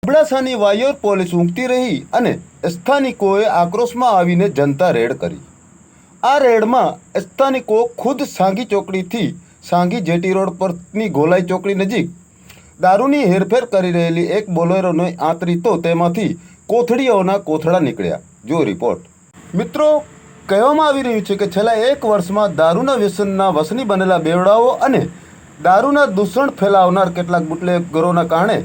અબડાસાની Vayor police ઊંઘતી રહી અને સ્થાનિકોએ આક્રોશમાં આવીને જનતા રેડ કરી। આ રેડમાં સ્થાનિકો ખુદ સાંગી ચોકડીથી સાંગી જેટી રોડ પરની ગોલાઈ ચોકડી નજીક દારૂની હેરફેર કરી રહેલી એક બોલેરોને આંતરી તો તેમાંથી કોથળીઓના કોથળા નીકળ્યા। જો રિપોર્ટ। મિત્રો, કહેવામાં આવી રહ્યું છે કે છેલ્લા 1 વર્ષમાં દારૂના વ્યસનના વશની બનેલા બેવડાઓ અને દારૂના દૂષણ ફેલાવનાર કેટલાક બુટલેગરોના કારણે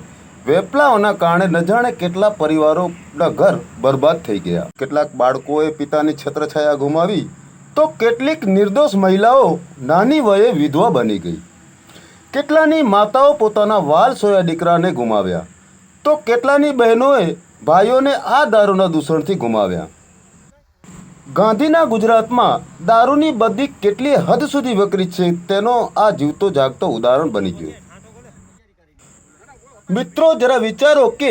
વેપલાઓના કારણે ન જાણે કેટલા પરિવારોના ઘર બરબાદ થઈ ગયા। કેટલાક બાળકોએ પિતાની છત્રછાયા ગુમાવી તો કેટલીક નિર્દોષ મહિલાઓ નાની વયે વિધવા બની ગઈ। કેટલાની માતાઓ પોતાના વાલ સોયા દીકરાને ગુમાવ્યા તો કેટલાની બહેનોએ ભાઈઓને આ દારૂના દૂષણથી ગુમાવ્યા। ગાંધીના ગુજરાતમાં દારૂની બધી કેટલી હદ સુધી વકરી છે તેનો આ જીવતો જાગતો ઉદાહરણ બની ગયું। મિત્રો, જરા વિચારો કે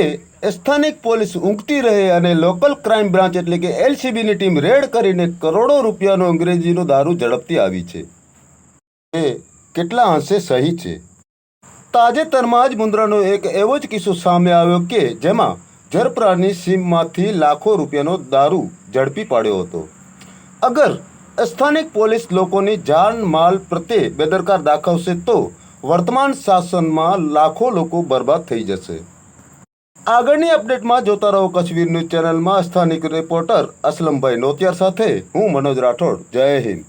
સ્થાનિક પોલીસ ઊંઘતી રહે અને લોકલ ક્રાઇમ બ્રાન્ચ એટલે કે LCBની ટીમ રેડ કરીને કરોડો રૂપિયાનો અંગ્રેજીનો દારૂ ઝડપથી આવી છે। એ કેટલા અંશે સહી છે? તાજેતરમાં જ મુન્દ્રાનો એક એવો જ કિસ્સો સામે આવ્યો કે જેમાં જરપ્રાની સીમમાંથી લાખો રૂપિયાનો દારૂ ઝડપી પાડ્યો હતો। અગર સ્થાનિક પોલીસ લોકોની જાન માલ પ્રત્યે બેદરકાર દાખવશે તો વર્તમાન શાસનમાં લાખો લોકો બરબાદ થઈ જશે। આગળની અપડેટમાં જોતા રહો કશ્મીર ન્યૂઝ ચેનલમાં સ્થાનિક રિપોર્ટર અસલમભાઈ નોતિયાર સાથે હું મનોજ રાઠોડ। જય હિન્દ।